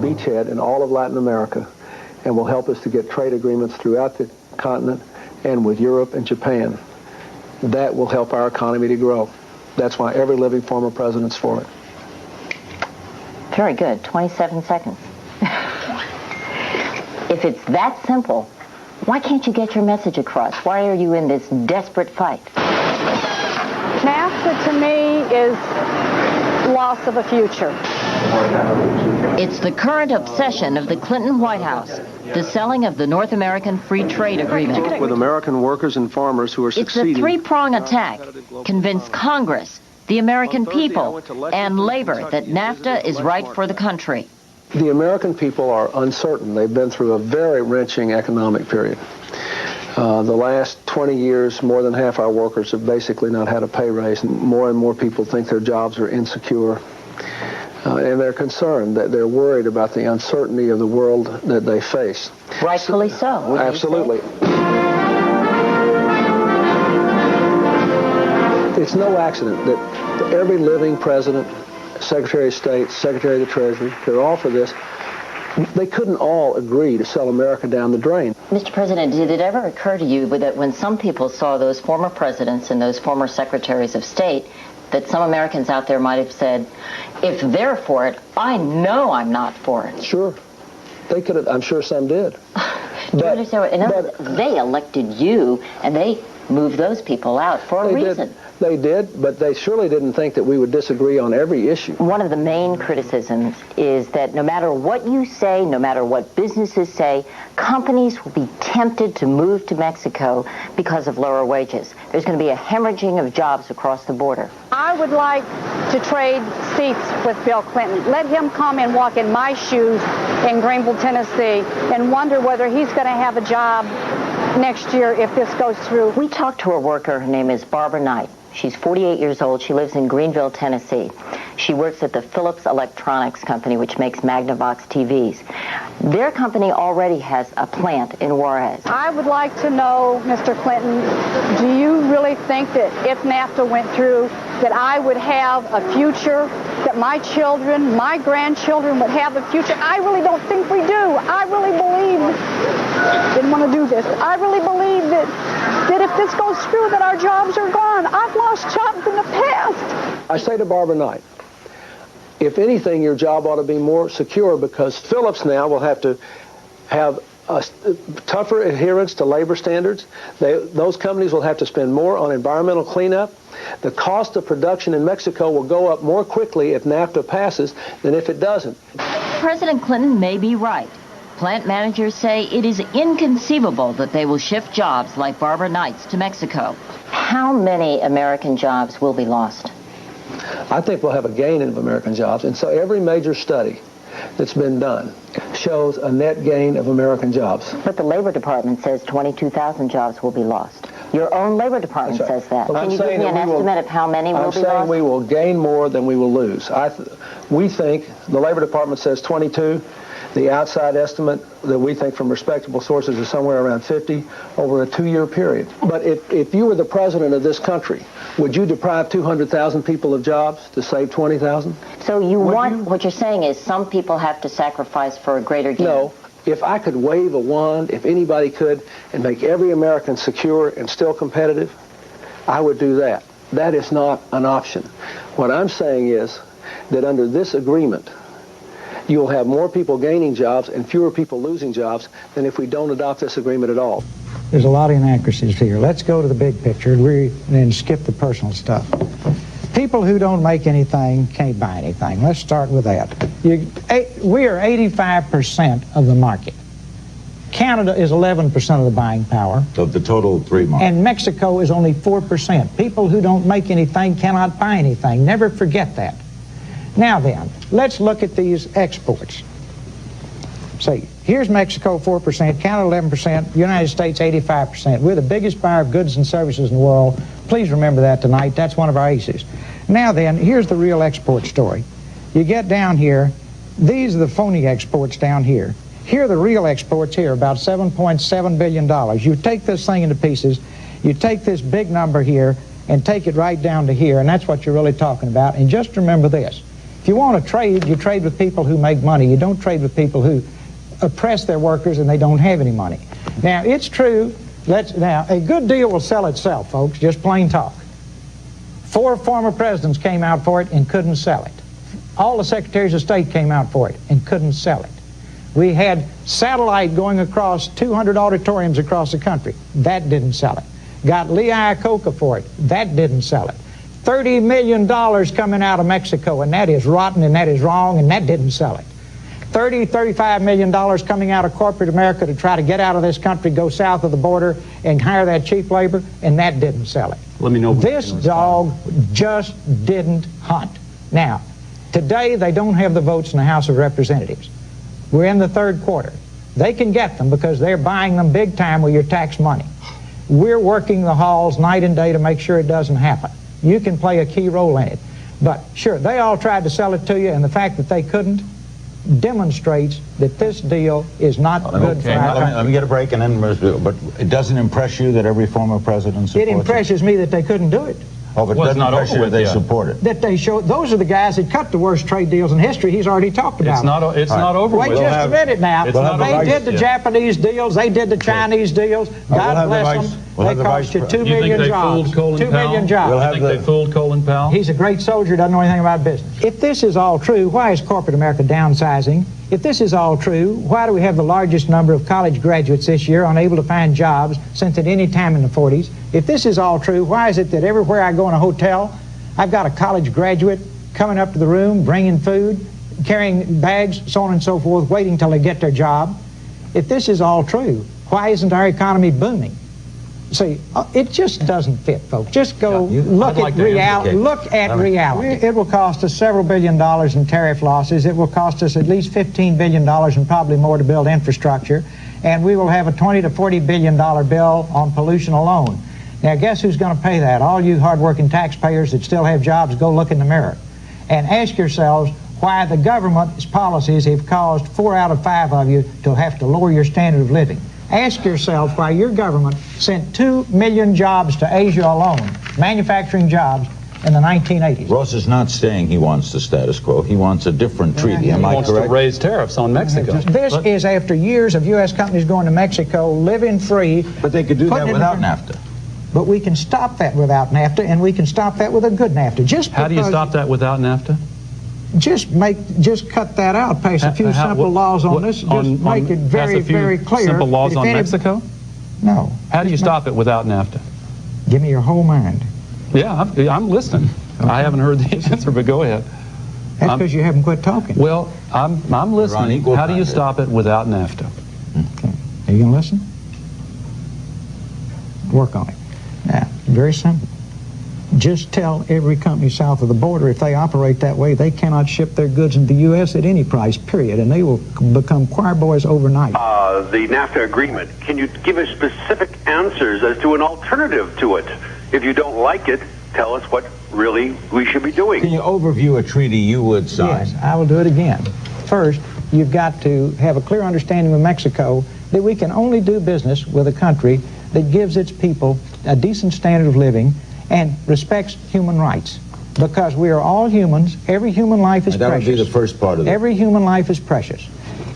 beachhead in all of Latin America and will help us to get trade agreements throughout the continent and with Europe and Japan. That will help our economy to grow. That's why every living former president's for it. Very good. 27 seconds. If it's that simple, why can't you get your message across? Why are you in this desperate fight? NAFTA, to me, is loss of a future. It's the current obsession of the Clinton White House, the selling of the North American Free Trade Agreement. With American workers and farmers who are succeeding. It's a three-prong attack. Convince Congress, the American people, and labor that NAFTA is right for the country. The American people are uncertain. They've been through a very wrenching economic period. The last 20 years, more than half our workers have basically not had a pay raise. And more people think their jobs are insecure. And they're concerned, that they're worried about the uncertainty of the world that they face. Rightfully so. Absolutely. It's no accident that every living president, Secretary of State, Secretary of the Treasury, they're all for this. They couldn't all agree to sell America down the drain. Mr. President, did it ever occur to you that when some people saw those former presidents and those former secretaries of state, that some Americans out there might have said, if they're for it, I know I'm not for it? Sure. They could have, I'm sure some did. Do you understand? In other words, they elected you, and they moved those people out for a reason. They did, but they surely didn't think that we would disagree on every issue. One of the main criticisms is that no matter what you say, no matter what businesses say, companies will be tempted to move to Mexico because of lower wages. There's going to be a hemorrhaging of jobs across the border. I would like to trade seats with Bill Clinton. Let him come and walk in my shoes in Greenville, Tennessee, and wonder whether he's going to have a job next year if this goes through. We talked to a worker. Her name is Barbara Knight. She's 48 years old. She lives in Greenville, Tennessee. She works at the Philips Electronics Company, which makes Magnavox TVs. Their company already has a plant in Juarez. I would like to know, Mr. Clinton, do you really think that if NAFTA went through, that I would have a future, that my children, my grandchildren would have a future? I really don't think we do. I really believe, didn't want to do this, I really believe that if this goes through, that our jobs are gone. I've lost jobs in the past. I say to Barbara Knight, if anything, your job ought to be more secure, because Philips now will have to have a tougher adherence to labor standards. Those companies will have to spend more on environmental cleanup. The cost of production in Mexico will go up more quickly if NAFTA passes than if it doesn't. President Clinton may be right. Plant managers say it is inconceivable that they will shift jobs like Barbara Knight's to Mexico. How many American jobs will be lost? I think we'll have a gain of American jobs. And so every major study that's been done shows a net gain of American jobs. But the Labor Department says 22,000 jobs will be lost. Your own Labor Department says that. Well, Can you give me an estimate of how many will be lost? I'm saying we will gain more than we will lose. We think, the Labor Department says 22. The outside estimate that we think from respectable sources is somewhere around 50 over a 2-year period. But if you were the president of this country, would you deprive 200,000 people of jobs to save 20,000? So what you're saying is some people have to sacrifice for a greater gain? No. If I could wave a wand, if anybody could, and make every American secure and still competitive, I would do that. That is not an option. What I'm saying is that under this agreement, you will have more people gaining jobs and fewer people losing jobs than if we don't adopt this agreement at all. There's a lot of inaccuracies here. Let's go to the big picture and skip the personal stuff. People who don't make anything can't buy anything. Let's start with that. We are 85% of the market. Canada is 11% of the buying power. Of the total three markets. And Mexico is only 4%. People who don't make anything cannot buy anything. Never forget that. Now then, let's look at these exports. See, here's Mexico, 4%, Canada, 11%, United States, 85%. We're the biggest buyer of goods and services in the world. Please remember that tonight. That's one of our aces. Now then, here's the real export story. You get down here, these are the phony exports down here. Here are the real exports here, about $7.7 billion. You take this thing into pieces, you take this big number here, and take it right down to here, and that's what you're really talking about. And just remember this. If you want to trade, you trade with people who make money. You don't trade with people who oppress their workers and they don't have any money. Now, it's true. Now, a good deal will sell itself, folks, just plain talk. 4 former presidents came out for it and couldn't sell it. All the secretaries of state came out for it and couldn't sell it. We had satellite going across 200 auditoriums across the country. That didn't sell it. Got Lee Iacocca for it. That didn't sell it. $30 million coming out of Mexico, and that is rotten and that is wrong, and that didn't sell it. $35 million coming out of corporate America to try to get out of this country, go south of the border and hire that cheap labor, and that didn't sell it. Let me know. This dog just didn't hunt. Now, today they don't have the votes in the House of Representatives. We're in the 3rd quarter. They can get them because they're buying them big time with your tax money. We're working the halls night and day to make sure it doesn't happen. You can play a key role in it. But sure, they all tried to sell it to you, and the fact that they couldn't demonstrates that this deal is not good for our country. Let me get a break and then, but it doesn't impress you that every former president supports it? It impresses me that they couldn't do it. Oh, but it doesn't impress you that they support it. That they show, those are the guys that cut the worst trade deals in history. He's already talked about it. It's not over with. Wait just a minute now. They did the Japanese deals. They did the Chinese deals. God bless them. They cost you 2 million jobs. 2 million jobs. You think they fooled Colin Powell? He's a great soldier, doesn't know anything about business. If this is all true, why is corporate America downsizing? If this is all true, why do we have the largest number of college graduates this year unable to find jobs since at any time in the 40s? If this is all true, why is it that everywhere I go in a hotel, I've got a college graduate coming up to the room, bringing food, carrying bags, so on and so forth, waiting till they get their job? If this is all true, why isn't our economy booming? See, it just doesn't fit, folks. Just go look at reality. Look at reality. It will cost us several $billion in tariff losses. It will cost us at least $15 billion and probably more to build infrastructure. And we will have a $20 to $40 billion bill on pollution alone. Now, guess who's going to pay that? All you hardworking taxpayers that still have jobs, go look in the mirror and ask yourselves why the government's policies have caused 4 out of 5 of you to have to lower your standard of living. Ask yourself why your government sent 2 million jobs to Asia alone, manufacturing jobs, in the 1980s. Ross is not saying he wants the status quo. He wants a different treaty. Am I correct? He wants to raise tariffs on Mexico. This is after years of U.S. companies going to Mexico, living free. But they could do that without NAFTA. But we can stop that without NAFTA, and we can stop that with a good NAFTA. How do you stop that without NAFTA? Just cut that out, pass a few simple laws on this, just make it very, very clear. Simple laws on Mexico? No. How do you stop it without NAFTA? Give me your whole mind. Yeah, I'm listening. Okay. I haven't heard the answer, but go ahead. That's because you haven't quit talking. Well, I'm listening. How do you stop it without NAFTA? Okay. Are you going to listen? Work on it. Now, very simple. Just tell every company south of the border, if they operate that way, they cannot ship their goods into the U.S. at any price, period, and they will become choir boys overnight. The NAFTA agreement, can you give us specific answers as to an alternative to it? If you don't like it, tell us what really we should be doing. Can you overview a treaty you would sign? Yes, I will do it again. First, you've got to have a clear understanding with Mexico that we can only do business with a country that gives its people a decent standard of living and respects human rights, because we are all humans. Every human life is precious. That would be the first part of it. Every human life is precious.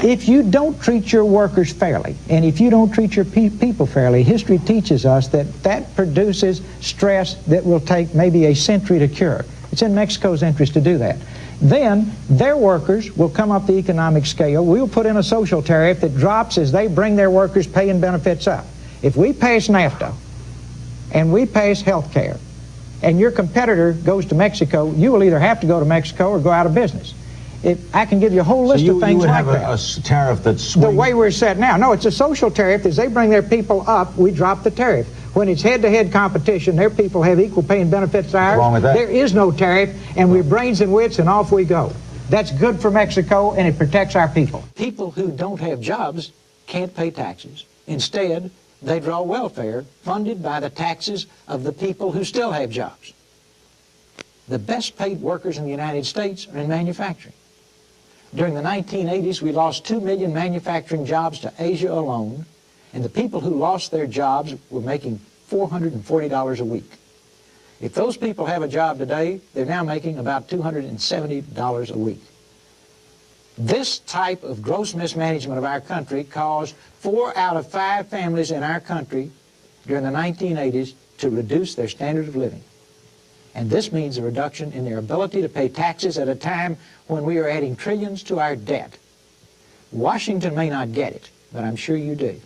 If you don't treat your workers fairly, and if you don't treat your people fairly, history teaches us that produces stress that will take maybe a century to cure. It's in Mexico's interest to do that. Then their workers will come up the economic scale. We'll put in a social tariff that drops as they bring their workers' pay and benefits up. If we pass NAFTA, and we pass health care, and your competitor goes to Mexico, you will either have to go to Mexico or go out of business. I can give you a whole list of things like that. You would have a tariff that's the way we're set now. No, it's a social tariff. As they bring their people up, we drop the tariff. When it's head-to-head competition, their people have equal pay and benefits to ours. What's wrong with that? There is no tariff, and we're brains and wits, and off we go. That's good for Mexico, and it protects our people. People who don't have jobs can't pay taxes. Instead, they draw welfare funded by the taxes of the people who still have jobs. The best paid workers in the United States are in manufacturing. During the 1980s, we lost 2 million manufacturing jobs to Asia alone, and the people who lost their jobs were making $440 a week. If those people have a job today, they're now making about $270 a week. This type of gross mismanagement of our country caused 4 out of 5 families in our country during the 1980s to reduce their standard of living. And this means a reduction in their ability to pay taxes at a time when we are adding trillions to our debt. Washington may not get it, but I'm sure you do.